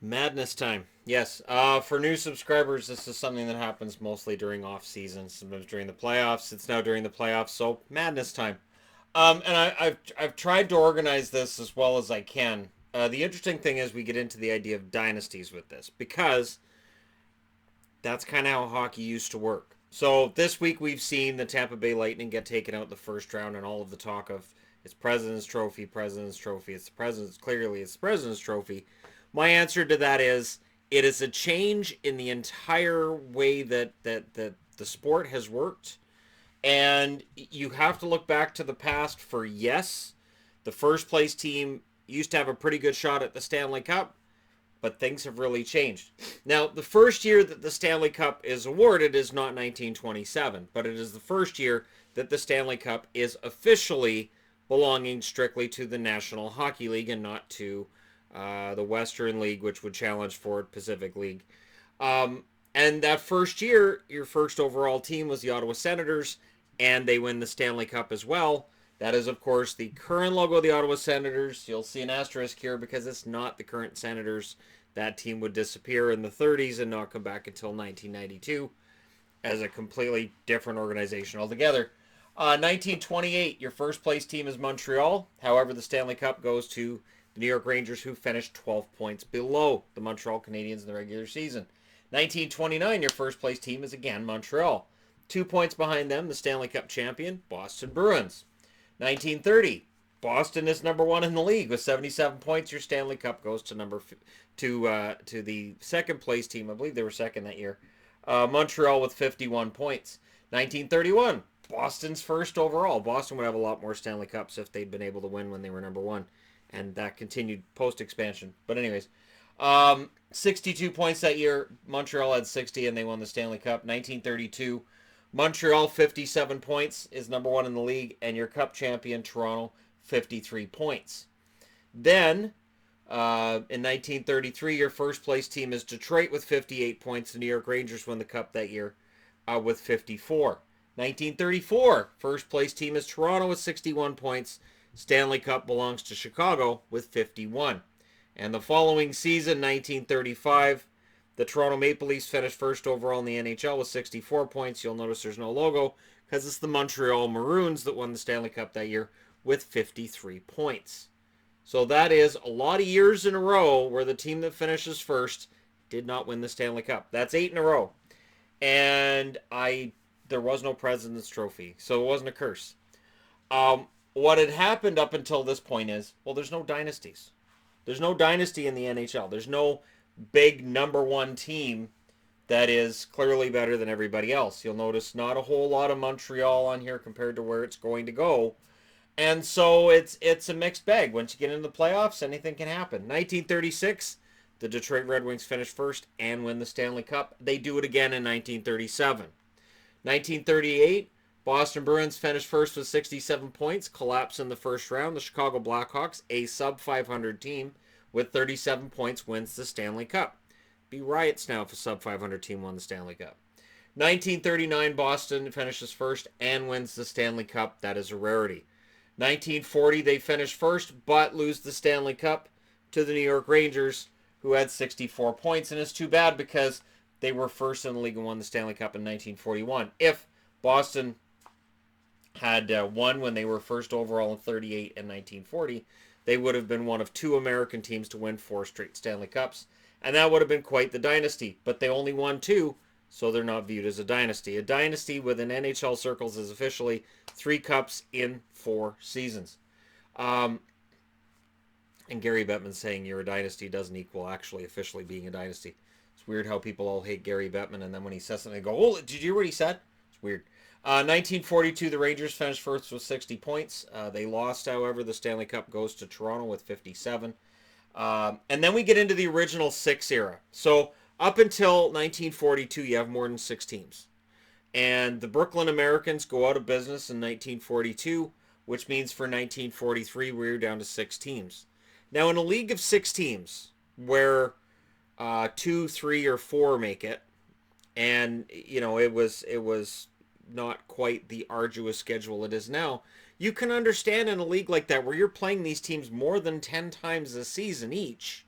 Madness time. Yes. For new subscribers, this is something that happens mostly during off season. Sometimes during the playoffs. It's now during the playoffs, so madness time. I've tried to organize this as well as I can. The interesting thing is we get into the idea of dynasties with this because that's kind of how hockey used to work. So this week we've seen the Tampa Bay Lightning get taken out in the first round, and all of the talk of it's President's Trophy, President's Trophy. It's the President's Trophy. My answer to that is it is a change in the entire way that the sport has worked, and you have to look back to the past for yes, the first place team used to have a pretty good shot at the Stanley Cup, but things have really changed. Now, the first year that the Stanley Cup is awarded is not 1927, but it is the first year that the Stanley Cup is officially belonging strictly to the National Hockey League and not to the Western League, which would challenge for Pacific League. And that first year, your first overall team was the Ottawa Senators, and they win the Stanley Cup as well. That is, of course, the current logo of the Ottawa Senators. You'll see an asterisk here because it's not the current Senators. That team would disappear in the 30s and not come back until 1992 as a completely different organization altogether. 1928, your first place team is Montreal. However, the Stanley Cup goes to the New York Rangers, who finished 12 points below the Montreal Canadiens in the regular season. 1929, your first place team is again Montreal. 2 points behind them, the Stanley Cup champion, Boston Bruins. 1930, Boston is number one in the league with 77 points. Your Stanley Cup goes to to the second place team. I believe they were second that year. Montreal with 51 points. 1931, Boston's first overall. Boston would have a lot more Stanley Cups if they'd been able to win when they were number one, and that continued post expansion. But anyways, 62 points that year. Montreal had 60, and they won the Stanley Cup. 1932. Montreal, 57 points, is number one in the league, and your cup champion, Toronto, 53 points. Then, in 1933, your first place team is Detroit with 58 points. The New York Rangers won the cup that year with 54. 1934, first place team is Toronto with 61 points. Stanley Cup belongs to Chicago with 51. And the following season, 1935, the Toronto Maple Leafs finished first overall in the NHL with 64 points. You'll notice there's no logo because it's the Montreal Maroons that won the Stanley Cup that year with 53 points. So that is a lot of years in a row where the team that finishes first did not win the Stanley Cup. That's 8 in a row. And there was no President's Trophy, so it wasn't a curse. What had happened up until this point is, well, there's no dynasties. There's no dynasty in the NHL. There's no big number one team that is clearly better than everybody else. You'll notice not a whole lot of Montreal on here compared to where it's going to go. And so it's a mixed bag. Once you get into the playoffs, anything can happen. 1936, the Detroit Red Wings finish first and win the Stanley Cup. They do it again in 1937. 1938, Boston Bruins finished first with 67 points, collapse in the first round. The Chicago Blackhawks, a sub-500 team with 37 points, wins the Stanley Cup. Be riots now if a sub-500 team won the Stanley Cup. 1939, Boston finishes first and wins the Stanley Cup. That is a rarity. 1940, they finish first but lose the Stanley Cup to the New York Rangers, who had 64 points. And it's too bad because they were first in the league and won the Stanley Cup in 1941. If Boston had won when they were first overall in 38 and 1940, they would have been one of two American teams to win 4 straight Stanley Cups. And that would have been quite the dynasty. But they only won 2, so they're not viewed as a dynasty. A dynasty within NHL circles is officially 3 cups in 4 seasons. And Gary Bettman saying you're a dynasty doesn't equal actually officially being a dynasty. It's weird how people all hate Gary Bettman, and then when he says something, they go, oh, did you hear what he said? It's weird. 1942, the Rangers finished first with 60 points. They lost, however. The Stanley Cup goes to Toronto with 57. And then we get into the original 6 era. So up until 1942, you have more than 6 teams. And the Brooklyn Americans go out of business in 1942, which means for 1943, we're down to 6 teams. Now, in a league of 6 teams, where 2, 3, or 4 make it, and, you know, it was not quite the arduous schedule it is now, you can understand in a league like that where you're playing these teams more than 10 times a season each,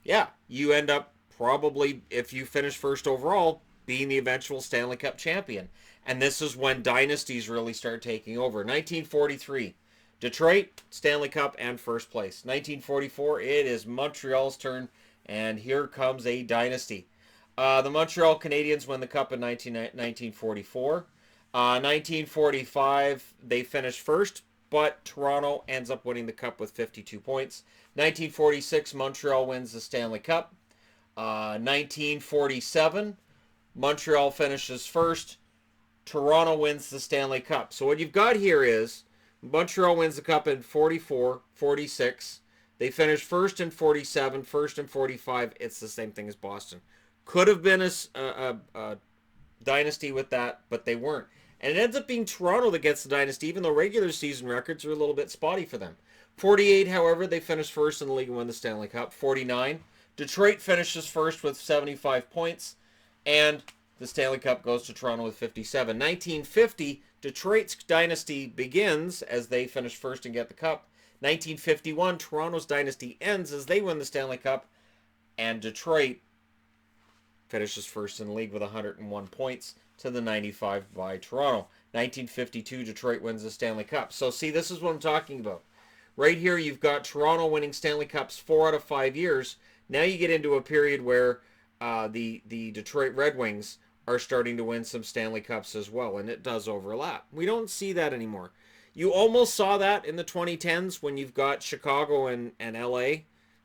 yeah, you end up probably, if you finish first overall, being the eventual Stanley Cup champion. And this is when dynasties really start taking over. 1943, Detroit, Stanley Cup, and first place. 1944, it is Montreal's turn, and here comes a dynasty. The Montreal Canadiens win the Cup in 1944. 1945, they finished first, but Toronto ends up winning the Cup with 52 points. 1946, Montreal wins the Stanley Cup. 1947, Montreal finishes first. Toronto wins the Stanley Cup. So what you've got here is Montreal wins the Cup in 44, 46. They finish first in 47, first in 45. It's the same thing as Boston. Could have been a dynasty with that, but they weren't. And it ends up being Toronto that gets the dynasty, even though regular season records are a little bit spotty for them. 48, however, they finish first in the league and win the Stanley Cup. 49, Detroit finishes first with 75 points, and the Stanley Cup goes to Toronto with 57. 1950, Detroit's dynasty begins as they finish first and get the Cup. 1951, Toronto's dynasty ends as they win the Stanley Cup, and Detroit finishes first in the league with 101 points to the 95 by Toronto. 1952, Detroit wins the Stanley Cup. So see, this is what I'm talking about. Right here, you've got Toronto winning Stanley Cups 4 out of 5 years. Now you get into a period where the Detroit Red Wings are starting to win some Stanley Cups as well, and it does overlap. We don't see that anymore. You almost saw that in the 2010s when you've got Chicago and LA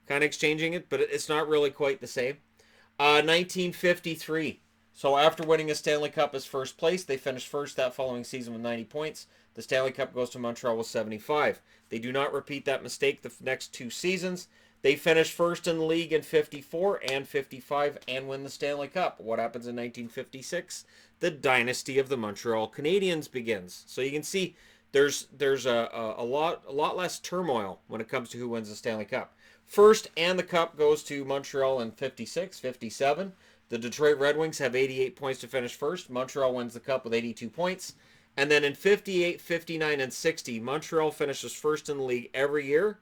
kind of exchanging it, but it's not really quite the same. 1953. So after winning a Stanley Cup as first place, they finished first that following season with 90 points. The Stanley Cup goes to Montreal with 75. They do not repeat that mistake the next 2 seasons. They finish first in the league in 54 and 55 and win the Stanley Cup. What happens in 1956? The dynasty of the Montreal Canadiens begins. So you can see there's a lot less turmoil when it comes to who wins the Stanley Cup. First and the Cup goes to Montreal in 56, 57. The Detroit Red Wings have 88 points to finish first. Montreal wins the Cup with 82 points. And then in 58, 59, and 60, Montreal finishes first in the league every year,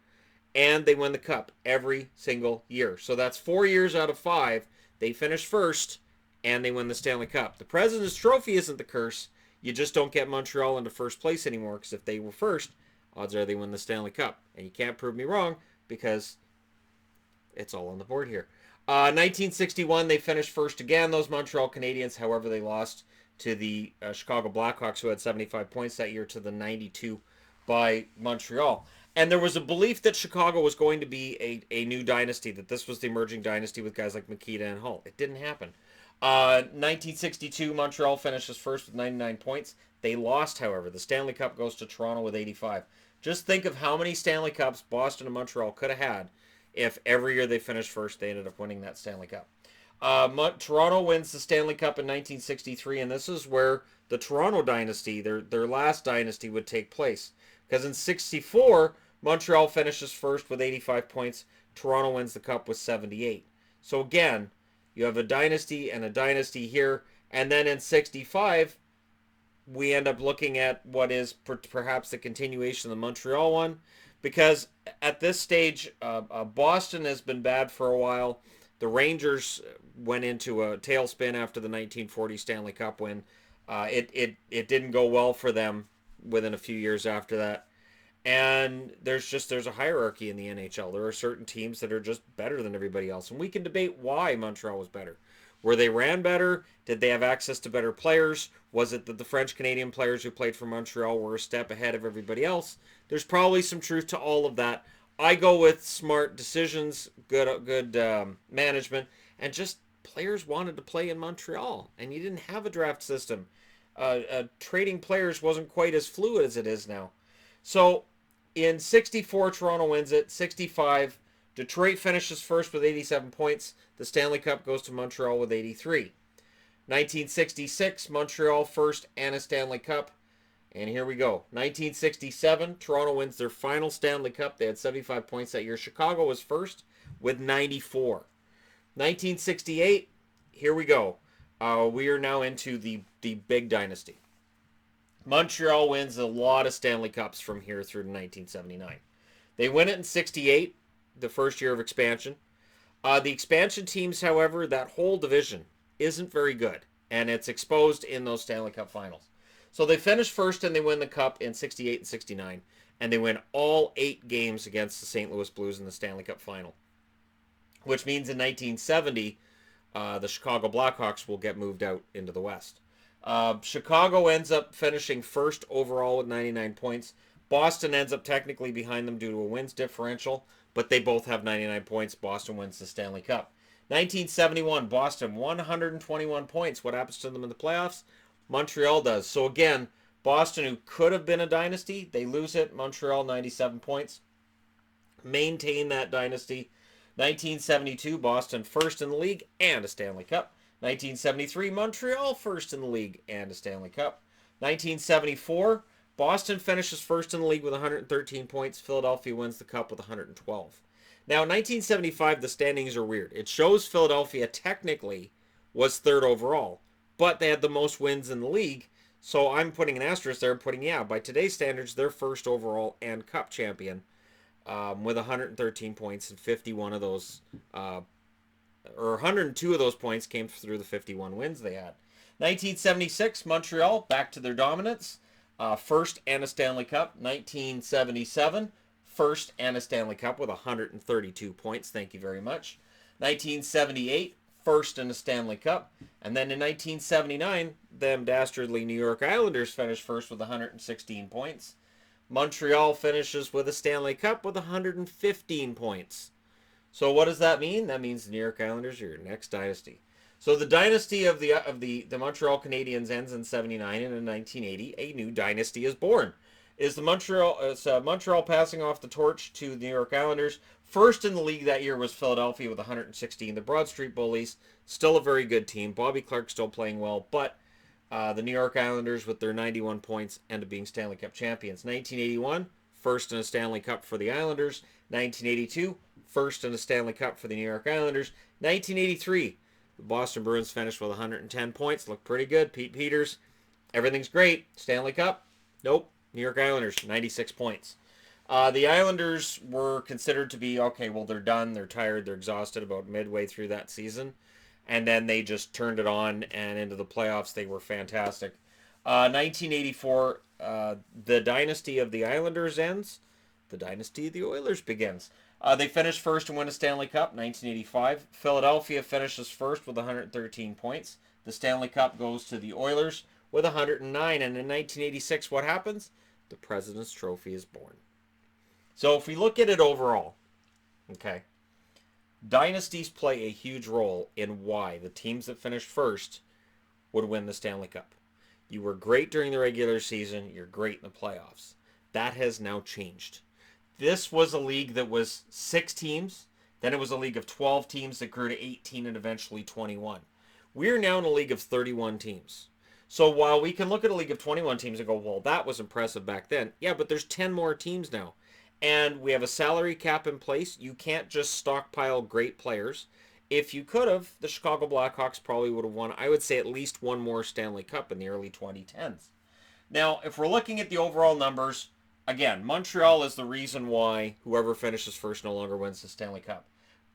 and they win the Cup every single year. So that's 4 years out of 5. They finish first, and they win the Stanley Cup. The President's Trophy isn't the curse. You just don't get Montreal into first place anymore, because if they were first, odds are they win the Stanley Cup. And you can't prove me wrong, because it's all on the board here. 1961, they finished first again, those Montreal Canadiens. However, they lost to the Chicago Blackhawks, who had 75 points that year, to the 92 by Montreal. And there was a belief that Chicago was going to be a new dynasty, that this was the emerging dynasty with guys like Mikita and Hull. It didn't happen. 1962, Montreal finishes first with 99 points. They lost, however. The Stanley Cup goes to Toronto with 85. Just think of how many Stanley Cups Boston and Montreal could have had if every year they finished first, they ended up winning that Stanley Cup. Toronto wins the Stanley Cup in 1963, and this is where the Toronto dynasty, their last dynasty, would take place. Because in 64, Montreal finishes first with 85 points. Toronto wins the Cup with 78. So again, you have a dynasty and a dynasty here. And then in 65, we end up looking at what is perhaps the continuation of the Montreal one. Because at this stage, Boston has been bad for a while. The Rangers went into a tailspin after the 1940 Stanley Cup win. It didn't go well for them within a few years after that. And there's a hierarchy in the NHL. There are certain teams that are just better than everybody else. And we can debate why Montreal was better. Were they ran better? Did they have access to better players? Was it that the French-Canadian players who played for Montreal were a step ahead of everybody else? There's probably some truth to all of that. I go with smart decisions, good management, and just players wanted to play in Montreal, and you didn't have a draft system. Trading players wasn't quite as fluid as it is now. So in 64, Toronto wins it. 65, Detroit finishes first with 87 points. The Stanley Cup goes to Montreal with 83. 1966, Montreal first and a Stanley Cup. And here we go. 1967, Toronto wins their final Stanley Cup. They had 75 points that year. Chicago was first with 94. 1968, here we go. We are now into the big dynasty. Montreal wins a lot of Stanley Cups from here through to 1979. They win it in 68, the first year of expansion. The expansion teams, however, that whole division isn't very good, and it's exposed in those Stanley Cup finals. So they finish first and they win the Cup in 68 and 69, and they win all 8 games against the St. Louis Blues in the Stanley Cup final, which means in 1970, the Chicago Blackhawks will get moved out into the West. Chicago ends up finishing first overall with 99 points. Boston ends up technically behind them due to a wins differential, but they both have 99 points. Boston wins the Stanley Cup. 1971, Boston, 121 points. What happens to them in the playoffs? Montreal does. So again, Boston, who could have been a dynasty, they lose it. Montreal, 97 points. Maintain that dynasty. 1972, Boston first in the league and a Stanley Cup. 1973, Montreal first in the league and a Stanley Cup. 1974, Boston finishes first in the league with 113 points. Philadelphia wins the Cup with 112. Now, 1975, the standings are weird. It shows Philadelphia technically was third overall, but they had the most wins in the league. So I'm putting an asterisk there, putting, yeah, by today's standards, they're first overall and Cup champion with 113 points, and 51 of those, or 102 of those points came through the 51 wins they had. 1976, Montreal, back to their dominance. First and a Stanley Cup. 1977, first and a Stanley Cup with 132 points. Thank you very much. 1978, first and a Stanley Cup. And then in 1979, them dastardly New York Islanders finished first with 116 points. Montreal finishes with a Stanley Cup with 115 points. So what does that mean? That means the New York Islanders are your next dynasty. So the dynasty of the Montreal Canadiens ends in 79, and in 1980, a new dynasty is born. Is Montreal passing off the torch to the New York Islanders? First in the league that year was Philadelphia with 116. The Broad Street Bullies, still a very good team. Bobby Clark still playing well, but the New York Islanders with their 91 points end up being Stanley Cup champions. 1981, first in a Stanley Cup for the Islanders. 1982, first in a Stanley Cup for the New York Islanders. 1983, the Boston Bruins finished with 110 points. Look pretty good. Pete Peters, everything's great. Stanley Cup? Nope. New York Islanders, 96 points. The Islanders were considered to be, okay, well, they're done. They're tired. They're exhausted about midway through that season. And then they just turned it on, and into the playoffs, they were fantastic. 1984, the dynasty of the Islanders ends. The dynasty of the Oilers begins. They finished first and win a Stanley Cup, 1985. Philadelphia finishes first with 113 points. The Stanley Cup goes to the Oilers with 109. And in 1986, what happens? The President's Trophy is born. So if we look at it overall, okay, dynasties play a huge role in why the teams that finished first would win the Stanley Cup. You were great during the regular season. You're great in the playoffs. That has now changed. This was a league that was 6 teams. Then it was a league of 12 teams that grew to 18 and eventually 21. We're now in a league of 31 teams. So while we can look at a league of 21 teams and go, well, that was impressive back then. Yeah, but there's 10 more teams now. And we have a salary cap in place. You can't just stockpile great players. If you could have, the Chicago Blackhawks probably would have won, I would say, at least one more Stanley Cup in the early 2010s. Now, if we're looking at the overall numbers, again, Montreal is the reason why whoever finishes first no longer wins the Stanley Cup.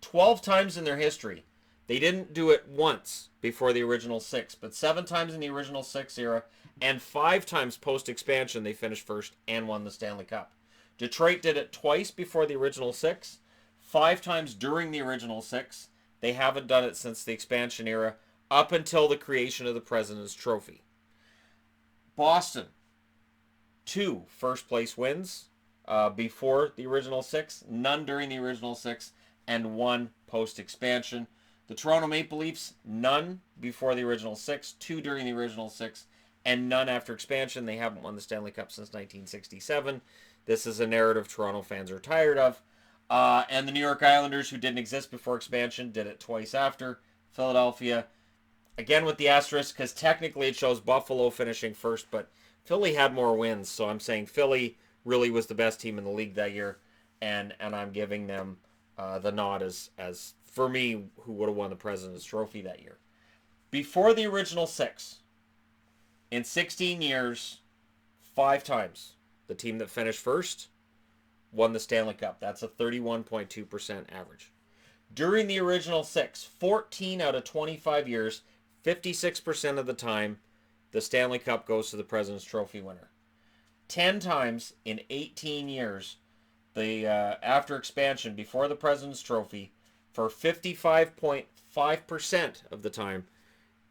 12 times in their history. They didn't do it once before the original 6, but 7 times in the original 6 era, and 5 times post-expansion they finished first and won the Stanley Cup. Detroit did it twice before the original 6, 5 times during the original 6. They haven't done it since the expansion era, up until the creation of the President's Trophy. Boston, 2 first-place wins before the original 6, none during the original 6, and 1 post-expansion. The Toronto Maple Leafs, none before the original 6, 2 during the original 6, and none after expansion. They haven't won the Stanley Cup since 1967. This is a narrative Toronto fans are tired of. And the New York Islanders, who didn't exist before expansion, did it twice after. Philadelphia, again with the asterisk, because technically it shows Buffalo finishing first, but Philly had more wins, so I'm saying Philly really was the best team in the league that year, and I'm giving them the nod as for me, who would have won the President's Trophy that year. Before the original 6, in 16 years, 5 times, the team that finished first won the Stanley Cup. That's a 31.2% average. During the original 6, 14 out of 25 years, 56% of the time, the Stanley Cup goes to the President's Trophy winner. 10 times in 18 years, the after expansion, before the President's Trophy, for 55.5% of the time,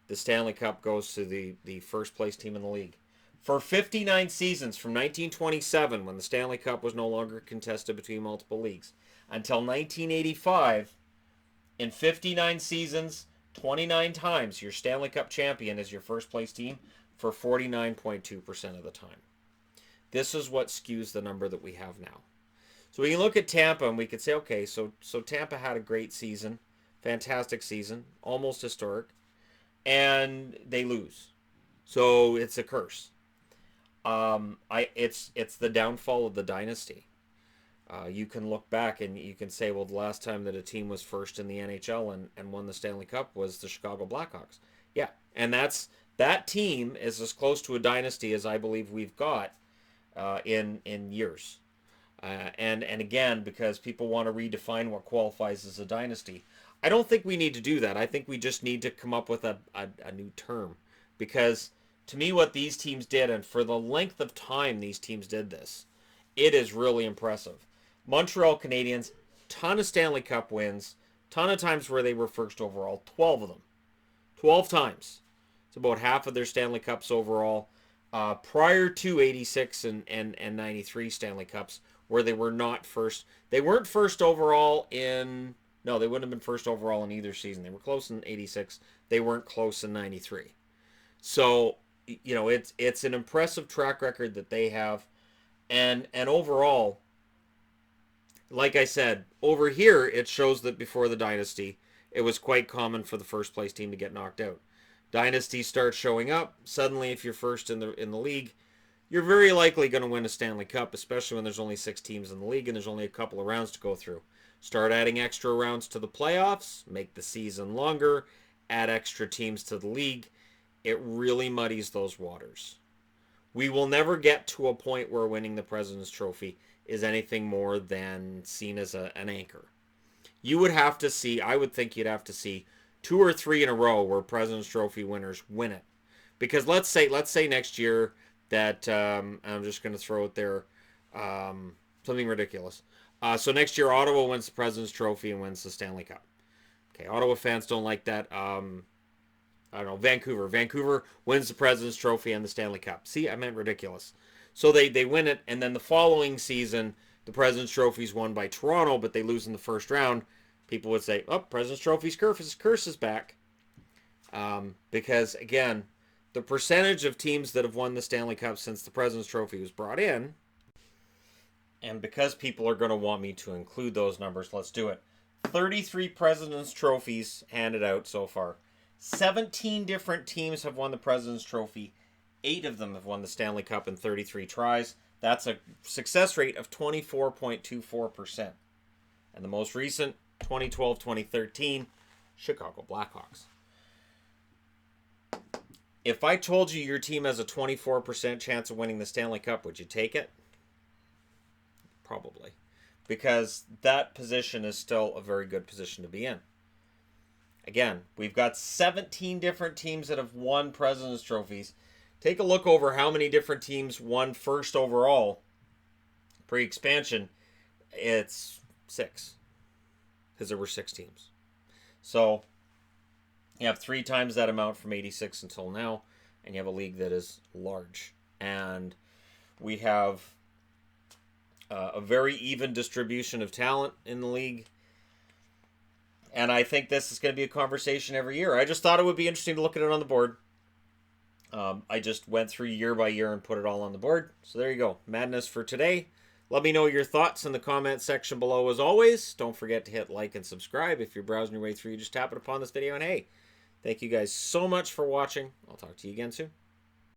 the Stanley Cup goes to the first place team in the league. For 59 seasons, from 1927, when the Stanley Cup was no longer contested between multiple leagues, until 1985, in 59 seasons, 29 times, your Stanley Cup champion is your first place team for 49.2% of the time. This is what skews the number that we have now. So we can look at Tampa and we could say, okay, so Tampa had a great season, fantastic season, almost historic, and they lose. So it's a curse. It's the downfall of the dynasty. You can look back and you can say, well, the last time that a team was first in the NHL and won the Stanley Cup was the Chicago Blackhawks. Yeah, and that team is as close to a dynasty as I believe we've got in years. And again, because people want to redefine what qualifies as a dynasty, I don't think we need to do that. I think we just need to come up with a new term. Because to me, what these teams did, and for the length of time these teams did this, it is really impressive. Montreal Canadiens, ton of Stanley Cup wins, ton of times where they were first overall, 12 of them. 12 times. It's about half of their Stanley Cups overall. Prior to 86 and 93 Stanley Cups, where they were not first. They weren't first overall in... No, they wouldn't have been first overall in either season. They were close in 86. They weren't close in 93. So, you know, it's an impressive track record that they have. And overall, like I said, over here, it shows that before the dynasty, it was quite common for the first place team to get knocked out. Dynasties start showing up. Suddenly, if you're first in the league, you're very likely going to win a Stanley Cup, especially when there's only 6 teams in the league and there's only a couple of rounds to go through. Start adding extra rounds to the playoffs, make the season longer, add extra teams to the league. It really muddies those waters. We will never get to a point where winning the President's Trophy is anything more than seen as an anchor. You would have to see, I would think you'd have to see 2 or 3 in a row where President's Trophy winners win it. Because let's say next year that, I'm just going to throw it there, something ridiculous. So next year Ottawa wins the President's Trophy and wins the Stanley Cup. Okay, Ottawa fans don't like that. I don't know, Vancouver. Vancouver wins the President's Trophy and the Stanley Cup. See, I meant ridiculous. So they win it, and then the following season, the President's Trophy is won by Toronto, but they lose in the first round. People would say, oh, President's Trophy's curse is back. Because, again, the percentage of teams that have won the Stanley Cup since the President's Trophy was brought in, and because people are going to want me to include those numbers, let's do it. 33 President's Trophies handed out so far. 17 different teams have won the President's Trophy. 8 of them have won the Stanley Cup in 33 tries. That's a success rate of 24.24%. And the most recent, 2012-2013, Chicago Blackhawks. If I told you your team has a 24% chance of winning the Stanley Cup, would you take it? Probably. Because that position is still a very good position to be in. Again, we've got 17 different teams that have won President's Trophies. Take a look over how many different teams won first overall pre-expansion. It's 6. Because there were 6 teams. So, you have 3 times that amount from 86 until now. And you have a league that is large. And we have a very even distribution of talent in the league. And I think this is going to be a conversation every year. I just thought it would be interesting to look at it on the board. I just went through year by year and put it all on the board. So there you go. Madness for today. Let me know your thoughts in the comment section below as always. Don't forget to hit like and subscribe. If you're browsing your way through, you just tap it upon this video. And hey, thank you guys so much for watching. I'll talk to you again soon.